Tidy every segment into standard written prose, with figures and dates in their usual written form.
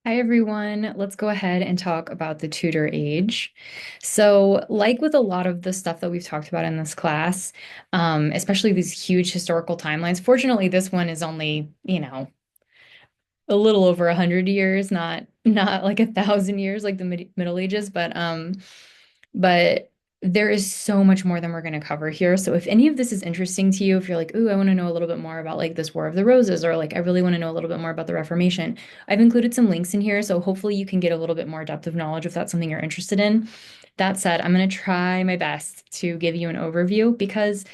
Hi, everyone. Let's go ahead and talk about the Tudor Age. So, like with a lot of the stuff that we've talked about in this class, especially these huge historical timelines, fortunately, this one is only, a little over 100 years, not like 1,000 years like the Middle Ages, but there is so much more than we're going to cover here. So if any of this is interesting to you, if you're like, ooh, I want to know a little bit more about like this War of the Roses, or like I really want to know a little bit more about the Reformation, I've included some links in here. So hopefully you can get a little bit more depth of knowledge if that's something you're interested in. That said, I'm going to try my best to give you an overview because,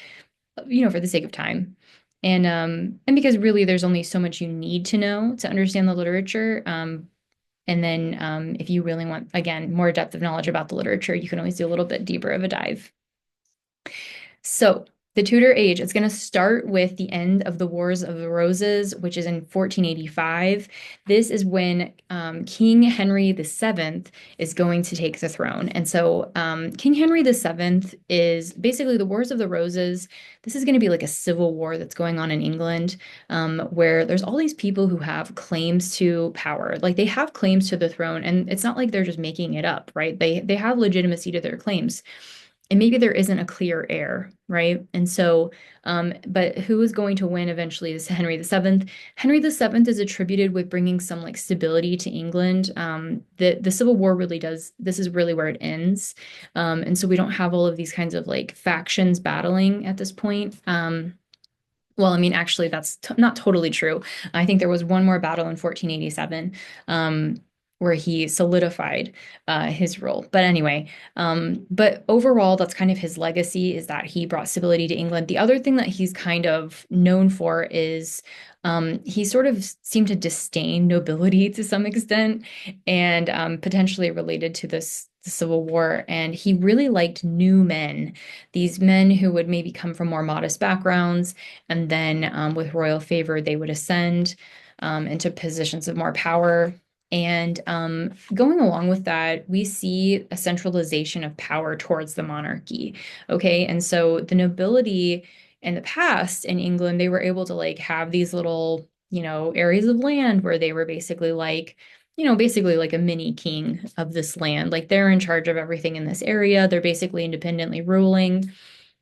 for the sake of time. And because really there's only so much you need to know to understand the literature. And then if you really want, again, more depth of knowledge about the literature, you can always do a little bit deeper of a dive. So, the Tudor Age, it's going to start with the end of the Wars of the Roses, which is in 1485. This is when King Henry VII is going to take the throne. And so, King Henry VII is basically the Wars of the Roses. This is going to be like a civil war that's going on in England, where there's all these people who have claims to power. Like they have claims to the throne, and it's not like they're just making it up, right? They have legitimacy to their claims, and maybe there isn't a clear heir, right? And so, but who is going to win eventually is Henry VII. Henry VII is attributed with bringing some like stability to England. The Civil War really does, this is really where it ends. And so we don't have all of these kinds of like factions battling at this point. Well, I mean, actually, that's t not totally true. I think there was one more battle in 1487, where he solidified his role. But anyway, but overall, that's kind of his legacy, is that he brought stability to England. The other thing that he's kind of known for is he sort of seemed to disdain nobility to some extent, and potentially related to the Civil War. And he really liked new men, these men who would maybe come from more modest backgrounds, and then with royal favor, they would ascend into positions of more power. And going along with that, we see a centralization of power towards the monarchy. Okay. And so the nobility in the past in England, they were able to like have these little, areas of land where they were basically like a mini king of this land. Like they're in charge of everything in this area. They're basically independently ruling.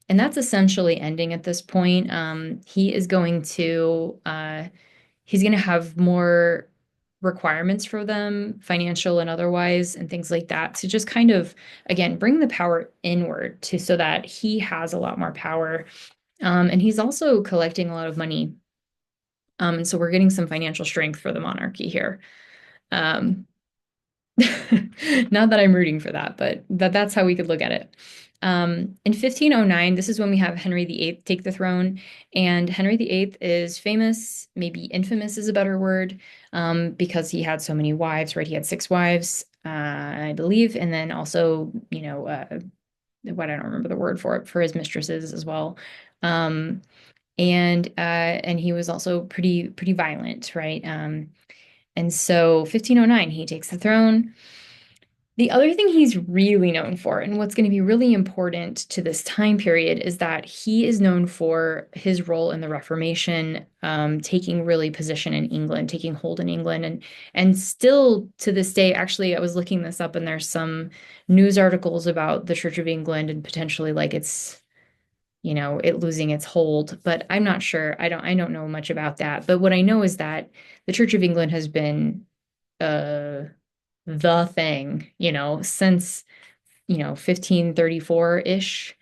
And that's essentially ending at this point. He's going to have more requirements for them, financial and otherwise, and things like that, to just kind of, again, bring the power inward to so that he has a lot more power. And he's also collecting a lot of money. And so we're getting some financial strength for the monarchy here. Um, Not that I'm rooting for that, but that's how we could look at it. In 1509, this is when we have Henry VIII take the throne, and Henry VIII is famous, maybe infamous is a better word, because he had so many wives, right? He had six wives, I believe, and then also, what I don't remember the word for it, for his mistresses as well. Um, and he was also pretty violent, right? And so 1509, he takes the throne. The other thing he's really known for, and what's going to be really important to this time period, is that he is known for his role in the Reformation, taking really position in England, taking hold in England, and still to this day. Actually, I was looking this up, and there's some news articles about the Church of England and potentially like it losing its hold. But I'm not sure. I don't know much about that. But what I know is that the Church of England has been uh the thing, since, 1534-ish.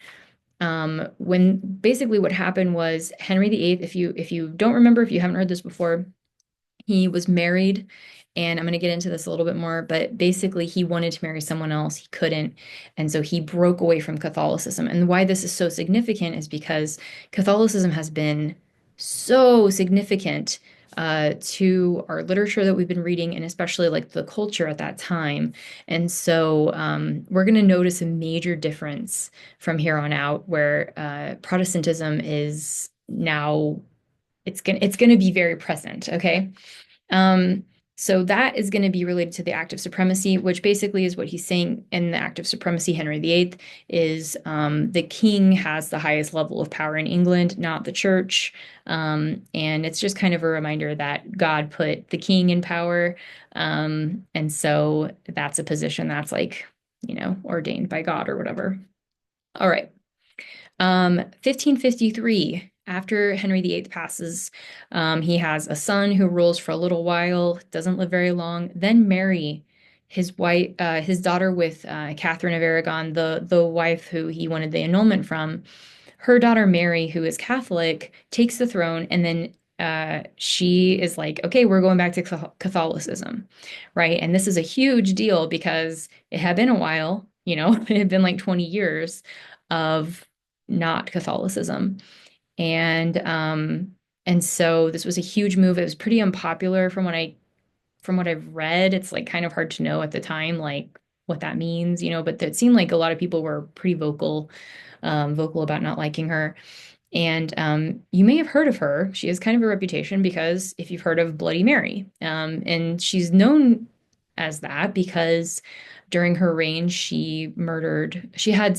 When basically what happened was Henry VIII, if you don't remember, if you haven't heard this before, he was married, and I'm going to get into this a little bit more, but basically he wanted to marry someone else. He couldn't. And so he broke away from Catholicism. And why this is so significant is because Catholicism has been so significant to our literature that we've been reading, and especially like the culture at that time. And so we're going to notice a major difference from here on out, where Protestantism is now, it's gonna be very present, okay? Um, So that is going to be related to the act of supremacy, which basically is what he's saying in the act of supremacy, Henry VIII, is the king has the highest level of power in England, not the church. And it's just kind of a reminder that God put the king in power. And so that's a position that's like, ordained by God or whatever. All right. 1553, after Henry VIII passes, he has a son who rules for a little while, doesn't live very long. Then Mary, his daughter with Catherine of Aragon, the wife who he wanted the annulment from, her daughter Mary, who is Catholic, takes the throne, and then she is like, okay, we're going back to Catholicism, right? And this is a huge deal because it had been a while, it had been like 20 years of not Catholicism. And so this was a huge move. It was pretty unpopular from what I've read. It's like kind of hard to know at the time, like what that means, but it seemed like a lot of people were pretty vocal about not liking her. And you may have heard of her. She has kind of a reputation because if you've heard of Bloody Mary, and she's known as that because during her reign, she had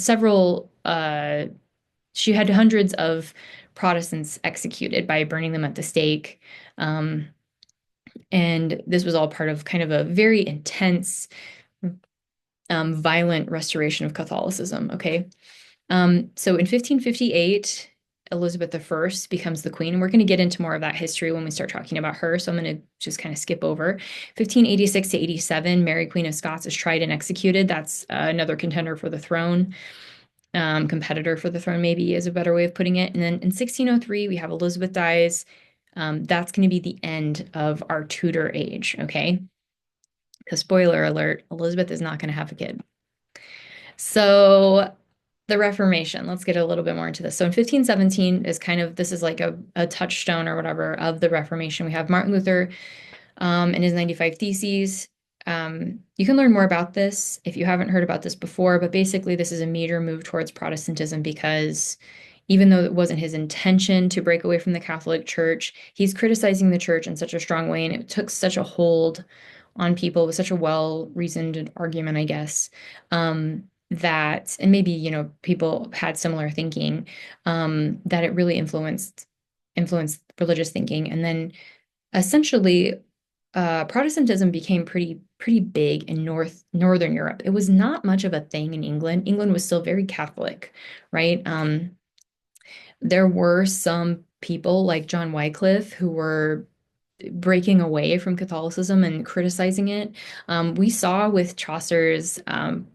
hundreds of Protestants executed by burning them at the stake. Um, and this was all part of kind of a very intense, violent restoration of Catholicism. Okay. So in 1558, Elizabeth I becomes the queen, and we're going to get into more of that history when we start talking about her. So I'm going to just kind of skip over. 1586 to 87, Mary, Queen of Scots, is tried and executed. That's another contender for the throne. Competitor for the throne, maybe is a better way of putting it. And then in 1603, we have Elizabeth dies. That's going to be the end of our Tudor age, okay? Because spoiler alert, Elizabeth is not going to have a kid. So the Reformation, let's get a little bit more into this. So in 1517 is this is like a touchstone or whatever of the Reformation. We have Martin Luther and his 95 Theses. You can learn more about this if you haven't heard about this before, but basically, this is a major move towards Protestantism because even though it wasn't his intention to break away from the Catholic Church, he's criticizing the church in such a strong way, and it took such a hold on people with such a well-reasoned argument, I guess, and maybe, people had similar thinking, that it really influenced religious thinking. And then essentially Protestantism became pretty big in Northern Europe. It was not much of a thing in England. England was still very Catholic, right? There were some people like John Wycliffe who were breaking away from Catholicism and criticizing it. We saw with Chaucer's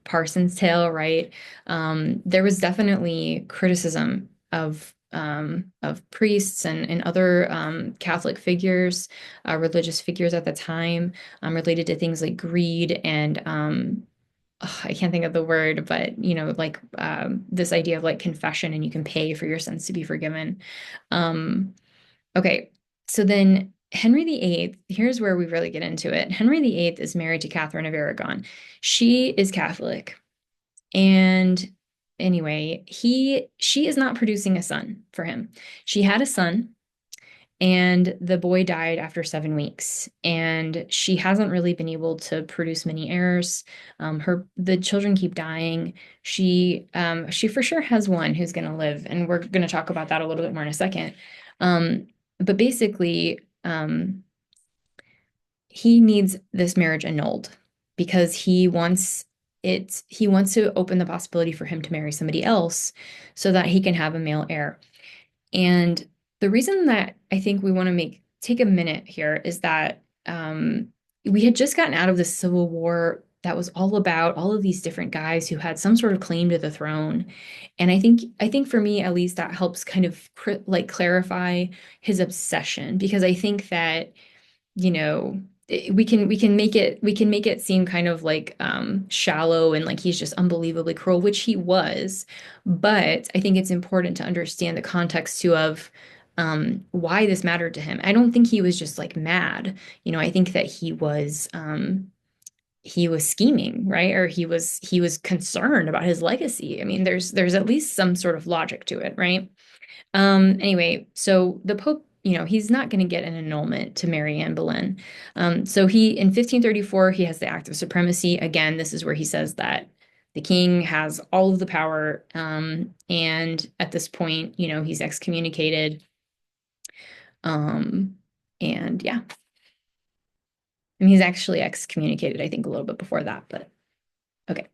Parson's Tale, right? There was definitely criticism of priests and other Catholic figures, religious figures at the time, related to things like greed and I can't think of the word, but like this idea of like confession and you can pay for your sins to be forgiven. Um, okay, so then Henry VIII, here's where we really get into it. Henry VIII is married to Catherine of Aragon. She is Catholic. And anyway, she is not producing a son for him. She had a son, and the boy died after 7 weeks. And she hasn't really been able to produce many heirs. The children keep dying. She for sure has one who's going to live, and we're going to talk about that a little bit more in a second. But basically, he needs this marriage annulled because he wants to open the possibility for him to marry somebody else so that he can have a male heir. And the reason that I think we want to take a minute here is that we had just gotten out of the Civil War that was all about all of these different guys who had some sort of claim to the throne. And I think for me at least that helps kind of like clarify his obsession, because I think that we can make it seem kind of like shallow and like he's just unbelievably cruel, which he was. But I think it's important to understand the context too of why this mattered to him. I don't think he was just like mad. I think that he was scheming, right? Or he was concerned about his legacy. I mean, there's at least some sort of logic to it, right? Anyway, so the Pope he's not going to get an annulment to marry Anne Boleyn. So he, in 1534, he has the Act of Supremacy. Again, this is where he says that the king has all of the power. And at this point, he's excommunicated. Um, and yeah, and he's actually excommunicated, I think, a little bit before that, but okay.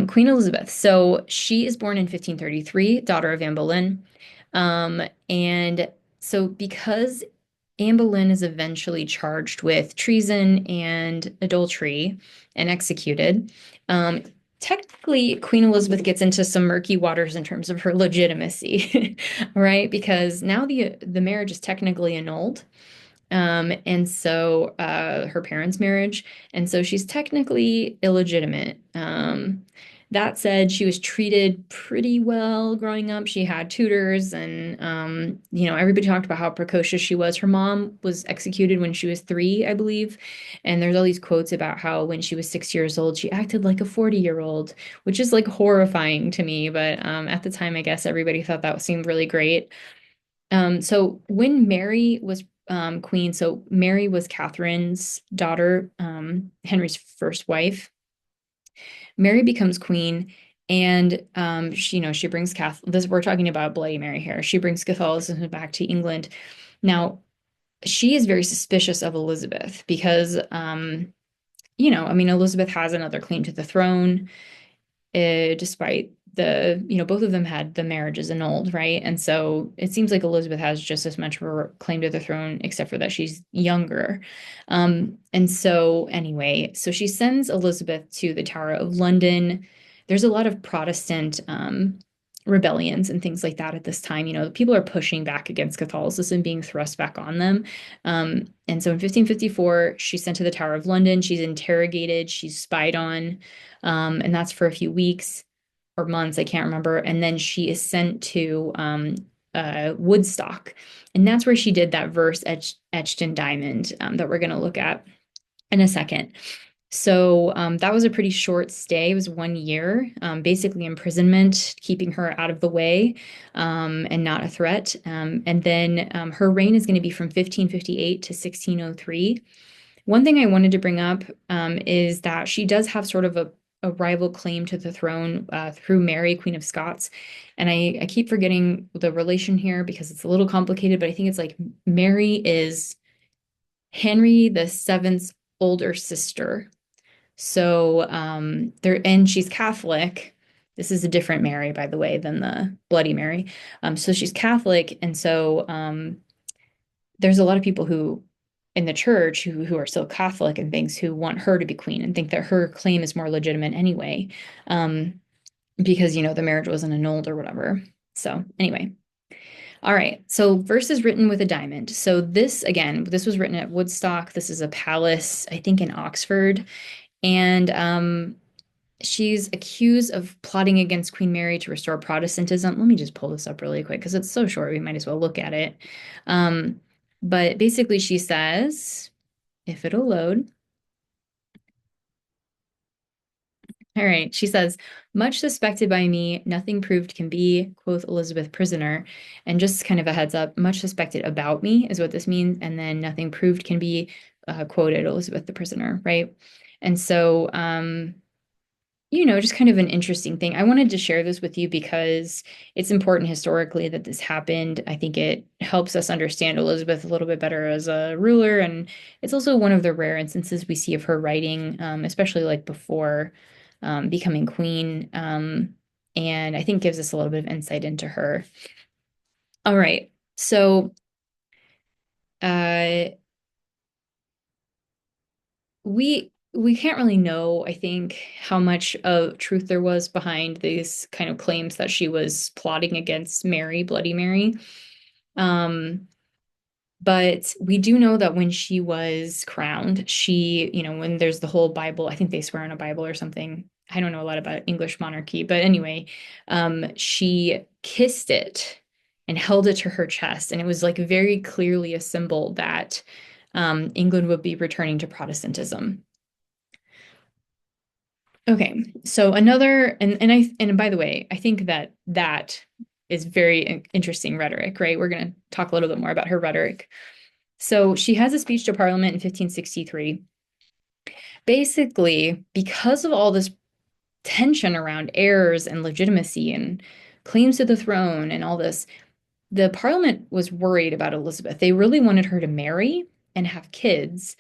Queen Elizabeth. So she is born in 1533, daughter of Anne Boleyn. And so because Anne Boleyn is eventually charged with treason and adultery and executed, um, technically Queen Elizabeth gets into some murky waters in terms of her legitimacy, right? Because now the marriage is technically annulled. And so her parents' marriage, and so she's technically illegitimate. That said, she was treated pretty well growing up. She had tutors, and everybody talked about how precocious she was. Her mom was executed when she was 3, I believe, and there's all these quotes about how when she was 6 years old, she acted like a 40-year-old, which is like horrifying to me. But at the time, I guess everybody thought that seemed really great. So when Mary was queen, so Mary was Catherine's daughter, Henry's first wife. Mary becomes queen, and she brings Catholic. This we're talking about Bloody Mary here. She brings Catholicism back to England. Now she is very suspicious of Elizabeth because, I mean, Elizabeth has another claim to the throne despite both of them had the marriages annulled, right? And so it seems like Elizabeth has just as much of a claim to the throne, except for that she's younger. And so, anyway, so she sends Elizabeth to the Tower of London. There's a lot of Protestant rebellions and things like that at this time. People are pushing back against Catholicism being thrust back on them. And so in 1554, she's sent to the Tower of London. She's interrogated, she's spied on, and that's for a few weeks or months, I can't remember. And then she is sent to Woodstock. And that's where she did that verse etched in diamond that we're going to look at in a second. So that was a pretty short stay. It was 1 year, basically imprisonment, keeping her out of the way and not a threat. And then her reign is going to be from 1558 to 1603. One thing I wanted to bring up is that she does have sort of a rival claim to the throne through Mary, Queen of Scots. And I keep forgetting the relation here because it's a little complicated, but I think it's like Mary is Henry the Seventh's older sister. So and she's Catholic. This is a different Mary, by the way, than the Bloody Mary. So she's Catholic, and so there's a lot of people who in the church who are still Catholic and things who want her to be queen and think that her claim is more legitimate anyway, because the marriage wasn't annulled or whatever. So anyway. All right, so verse is written with a diamond. So this was written at Woodstock. This is a palace, I think in Oxford. And she's accused of plotting against Queen Mary to restore Protestantism. Let me just pull this up really quick because it's so short. We might as well look at it. But basically, she says, if it'll load. All right, she says, much suspected by me, nothing proved can be, quoth Elizabeth prisoner. And just kind of a heads up, much suspected about me is what this means. And then nothing proved can be, quoted Elizabeth the prisoner, right? And so, just kind of an interesting thing. I wanted to share this with you because it's important historically that this happened. I think it helps us understand Elizabeth a little bit better as a ruler. And it's also one of the rare instances we see of her writing, especially like before becoming queen. And I think gives us a little bit of insight into her. All right. So uh, we can't really know, I think, how much of truth there was behind these kind of claims that she was plotting against Mary, Bloody Mary. But we do know that when she was crowned, when there's the whole Bible, I think they swear on a Bible or something. I don't know a lot about English monarchy, but anyway, she kissed it and held it to her chest. And it was like very clearly a symbol that England would be returning to Protestantism. Okay, so another, and by the way, I think that is very interesting rhetoric, right? We're going to talk a little bit more about her rhetoric. So she has a speech to Parliament in 1563. Basically, because of all this tension around heirs and legitimacy and claims to the throne and all this, the Parliament was worried about Elizabeth. They really wanted her to marry and have kids,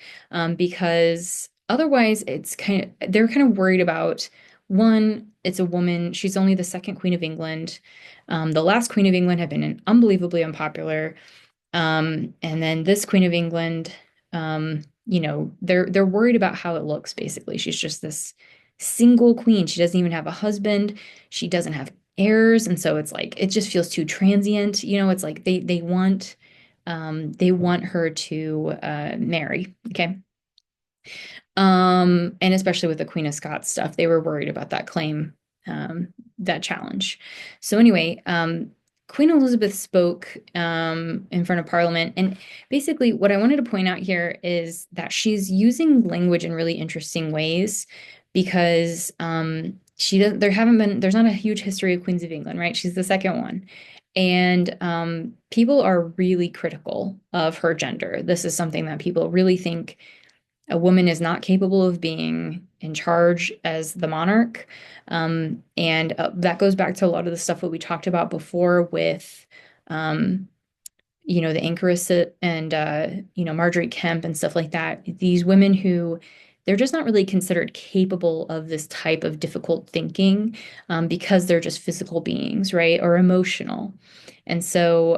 because otherwise they're kind of worried about, one, it's a woman. She's only the second Queen of England. The last Queen of England had been unbelievably unpopular. And then this Queen of England, they're worried about how it looks, basically. She's just this single queen. She doesn't even have a husband. She doesn't have heirs. And so it's like it just feels too transient. It's like they want her to marry. Okay. And especially with the Queen of Scots stuff, they were worried about that claim, that challenge. So anyway, Queen Elizabeth spoke in front of Parliament, and basically what I wanted to point out here is that she's using language in really interesting ways because there's not a huge history of Queens of England, right? She's the second one. And people are really critical of her gender. This is something that people really think a woman is not capable of being in charge as the monarch. And that goes back to a lot of the stuff that we talked about before with, the anchoress and, Marjorie Kemp and stuff like that. These women who they're just not really considered capable of this type of difficult thinking, because they're just physical beings, right? Or emotional. And so,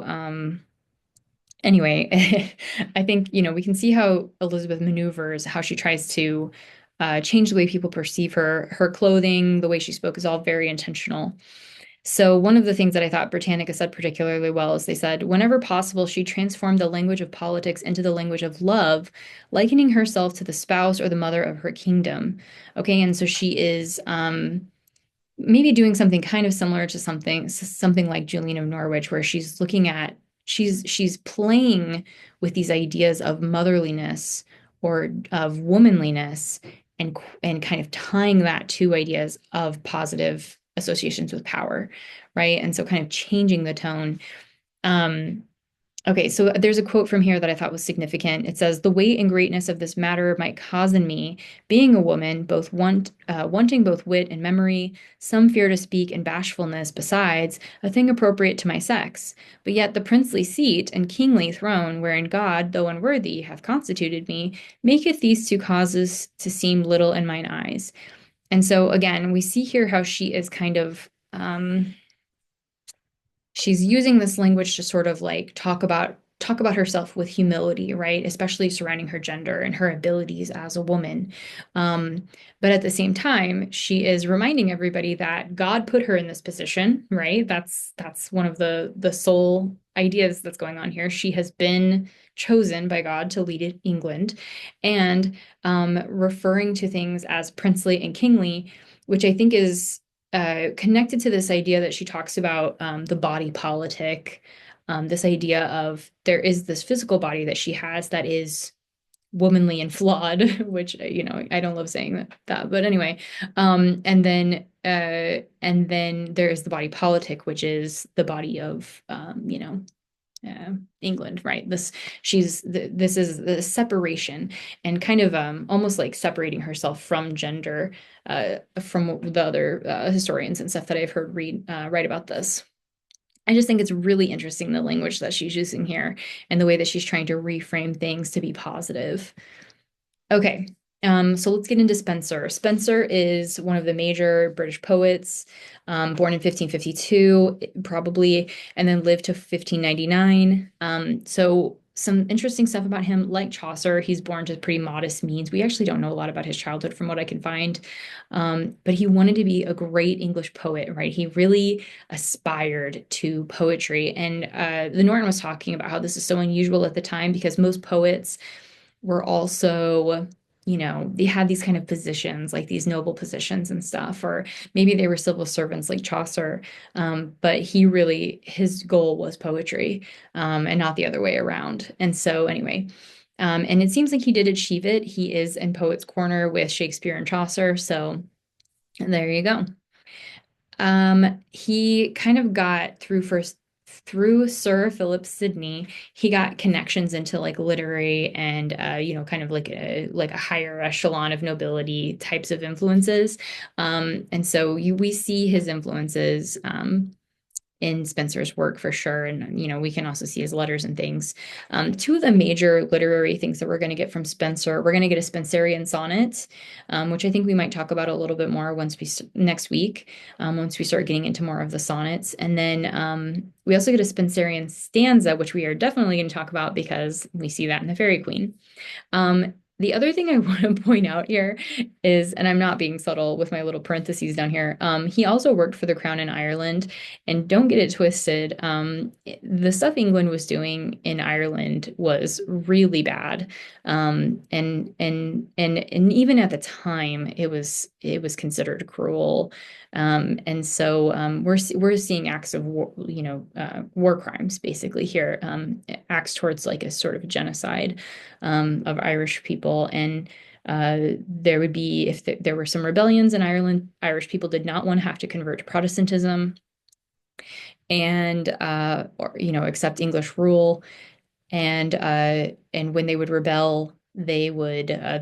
anyway, I think, we can see how Elizabeth maneuvers, how she tries to change the way people perceive her. Her clothing, the way she spoke is all very intentional. So, one of the things that I thought Britannica said particularly well is they said, whenever possible, she transformed the language of politics into the language of love, likening herself to the spouse or the mother of her kingdom. Okay, and so she is maybe doing something kind of similar to something like Julian of Norwich, where she's playing with these ideas of motherliness or of womanliness, and kind of tying that to ideas of positive associations with power, right? And so kind of changing the tone. Um, Okay, so there's a quote from here that I thought was significant. It says, "The weight and greatness of this matter might cause in me, being a woman, wanting both wit and memory, some fear to speak and bashfulness besides, a thing appropriate to my sex. But yet the princely seat and kingly throne, wherein God, though unworthy, hath constituted me, maketh these two causes to seem little in mine eyes." And so again, we see here how she is kind of she's using this language to sort of like talk about herself with humility, right? Especially surrounding her gender and her abilities as a woman. But at the same time, she is reminding everybody that God put her in this position, right? That's one of the sole ideas that's going on here. She has been chosen by God to lead England, and referring to things as princely and kingly, which I think is connected to this idea that she talks about, the body politic, this idea of there is this physical body that she has that is womanly and flawed, which, I don't love saying that, but anyway, and then there is the body politic, which is the body of, England, right? This is the separation, and kind of almost like separating herself from gender, from the other historians and stuff that I've heard write about this. I just think it's really interesting the language that she's using here and the way that she's trying to reframe things to be positive. Okay, so let's get into Spenser. Spenser is one of the major British poets, born in 1552, probably, and then lived to 1599. So some interesting stuff about him, like Chaucer, he's born to pretty modest means. We actually don't know a lot about his childhood from what I can find, but he wanted to be a great English poet, right? He really aspired to poetry, and the Norton was talking about how this is so unusual at the time because most poets were also, they had these kind of positions, like these noble positions and stuff, or maybe they were civil servants like Chaucer. But his goal was poetry, and not the other way around. And so, anyway, and it seems like he did achieve it. He is in Poets' Corner with Shakespeare and Chaucer. So there you go. He kind of got through Sir Philip Sidney, he got connections into like literary and kind of like a higher echelon of nobility types of influences. And so we see his influences in Spenser's work for sure. And, we can also see his letters and things. Two of the major literary things that we're going to get from Spenser, we're going to get a Spenserian sonnet, which I think we might talk about a little bit more next week, once we start getting into more of the sonnets. And then we also get a Spenserian stanza, which we are definitely going to talk about because we see that in the Fairy Queen. The other thing I want to point out here is, and I'm not being subtle with my little parentheses down here, he also worked for the Crown in Ireland. And don't get it twisted, the stuff England was doing in Ireland was really bad. And even at the time, it was considered cruel. And so we're seeing acts of war, war crimes basically here, acts towards like a sort of genocide of Irish people. And there would be, if there were some rebellions in Ireland, Irish people did not want to have to convert to Protestantism and accept English rule. And when they would rebel, the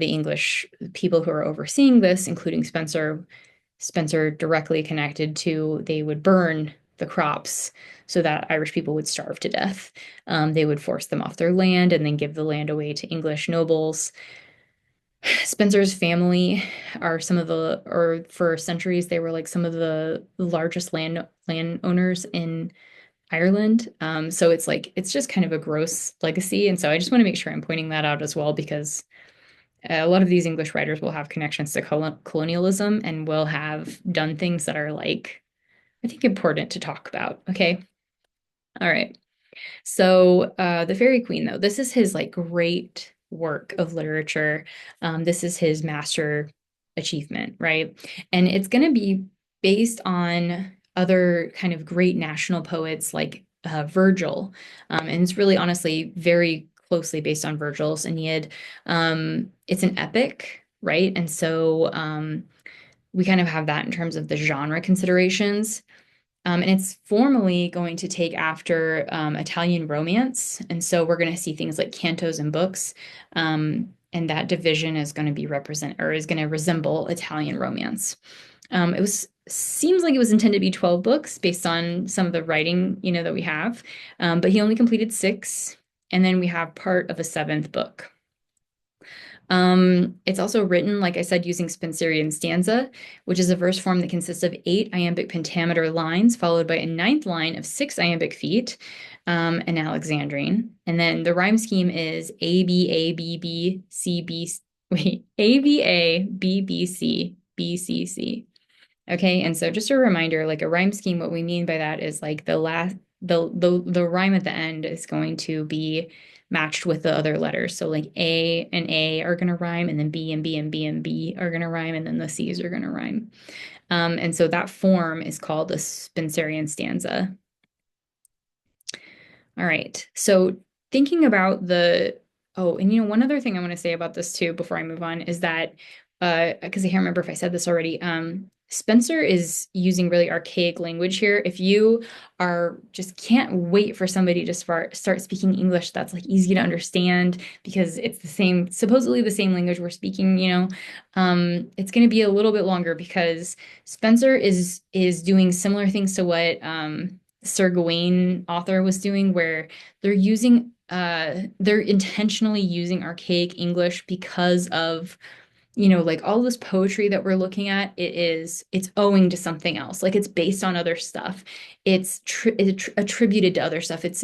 English people who are overseeing this, including Spenser directly connected to, they would burn the crops so that Irish people would starve to death. They would force them off their land and then give the land away to English nobles. Spenser's family or for centuries, they were like some of the largest landowners in Ireland. So it's just kind of a gross legacy. And so I just want to make sure I'm pointing that out as well, because a lot of these English writers will have connections to colonialism and will have done things that are like, I think, important to talk about. Okay. All right. So the Fairy Queen, though, this is his like great work of literature. This is his master achievement, right? And it's going to be based on other kind of great national poets like Virgil. And it's really honestly very closely based on Virgil's Aeneid. It's an epic, right? And so we kind of have that in terms of the genre considerations. And it's formally going to take after Italian Romance. And so we're going to see things like cantos and books. And that division is going to is going to resemble Italian Romance. Seems like it was intended to be 12 books based on some of the writing, that we have. But he only completed 6. And then we have part of a 7th book. It's also written, like I said, using Spenserian stanza, which is a verse form that consists of 8 iambic pentameter lines, followed by a 9th line of 6 iambic feet, an Alexandrine. And then the rhyme scheme is A, B, A, B, B, C, B, wait, A, B, A, B, B, C, B, C, C. Okay, and so just a reminder, like a rhyme scheme, what we mean by that is like the rhyme at the end is going to be matched with the other letters. So like A and A are going to rhyme, and then B and B and B and B are going to rhyme, and then the C's are going to rhyme. And so that form is called a Spenserian stanza. All right. So thinking about and one other thing I want to say about this too before I move on is that, because I can't remember if I said this already, Spenser is using really archaic language here. If you just can't wait for somebody to start speaking English that's like easy to understand because it's supposedly the same language we're speaking, it's going to be a little bit longer because Spenser is doing similar things to what Sir Gawain author was doing, where they're intentionally using archaic English because of like all this poetry that we're looking at, it's owing to something else. Like it's based on other stuff. It's attributed to other stuff. It's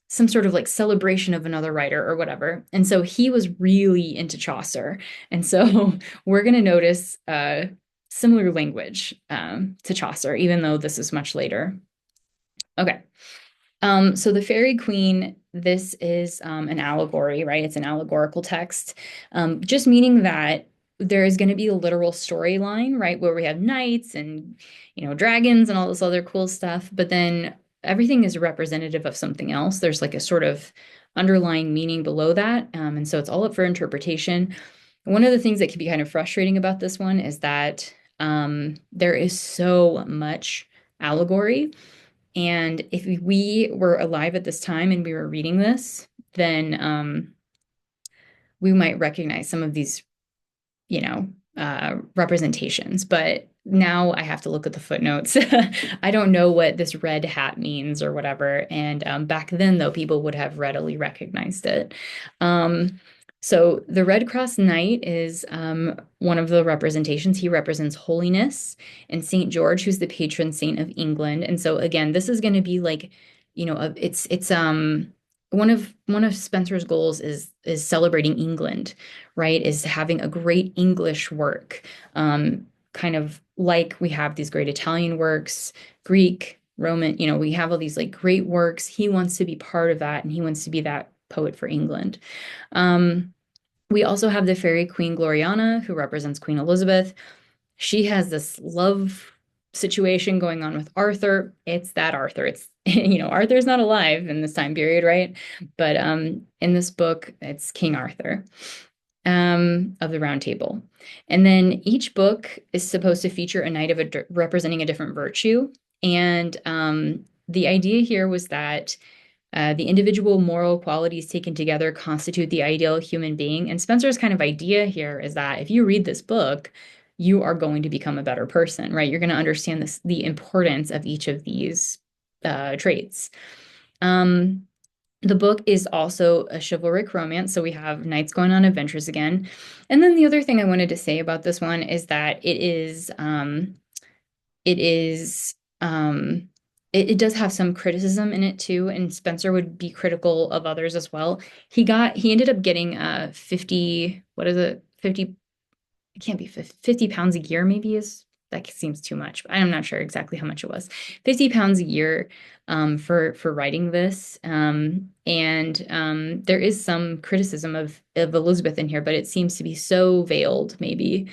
some sort of like celebration of another writer or whatever. And so he was really into Chaucer. And so we're going to notice similar language to Chaucer, even though this is much later. Okay. So the Fairy Queen, this is an allegory, right? It's an allegorical text, just meaning that there is going to be a literal storyline, right? Where we have knights and, dragons and all this other cool stuff, but then everything is representative of something else. There's like a sort of underlying meaning below that. And so it's all up for interpretation. One of the things that can be kind of frustrating about this one is that There is so much allegory. And if we were alive at this time and we were reading this, then we might recognize some of these, representations. But now I have to look at the footnotes. I don't know what this red hat means or whatever. And back then, though, people would have readily recognized it. Um, so the Red Cross Knight is one of the representations. He represents holiness, and Saint George, who's the patron saint of England. And so again, this is going to be like, it's one of Spenser's goals is celebrating England, right? Is having a great English work, kind of like we have these great Italian works, Greek, Roman, we have all these like great works. He wants to be part of that, and he wants to be that poet for England. Um, we also have the fairy Queen Gloriana, who represents Queen Elizabeth. She has this love situation going on with Arthur. It's that Arthur. It's Arthur's not alive in this time period, right? But in this book, it's King Arthur of the Round Table. And then each book is supposed to feature a knight representing a different virtue. And the idea here was that the individual moral qualities taken together constitute the ideal human being. And Spenser's kind of idea here is that if you read this book, you are going to become a better person, right? You're going to understand the importance of each of these traits. The book is also a chivalric romance, so we have knights going on adventures again. And then the other thing I wanted to say about this one is that it is it does have some criticism in it too, and Spenser would be critical of others as well. He ended up getting 50, what is it? 50, it can't be 50 pounds a year, maybe is that seems too much. I'm not sure exactly how much it was. 50 pounds a year for writing this. And there is some criticism of Elizabeth in here, but it seems to be so veiled, maybe,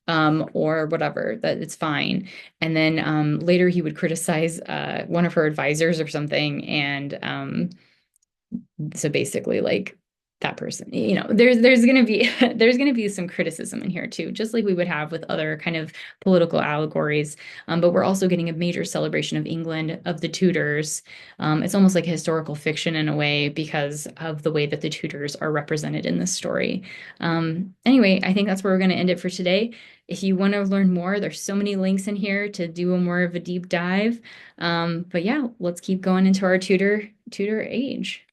or whatever, that it's fine. And then later he would criticize one of her advisors or something, and so basically like that person, there's gonna be there's gonna be some criticism in here too, just like we would have with other kind of political allegories. But we're also getting a major celebration of England, of the Tudors. It's almost like historical fiction in a way because of the way that the Tudors are represented in this story. Anyway, I think that's where we're going to end it for today. If you want to learn more, there's so many links in here to do a more of a deep dive. But yeah, let's keep going into our Tudor age.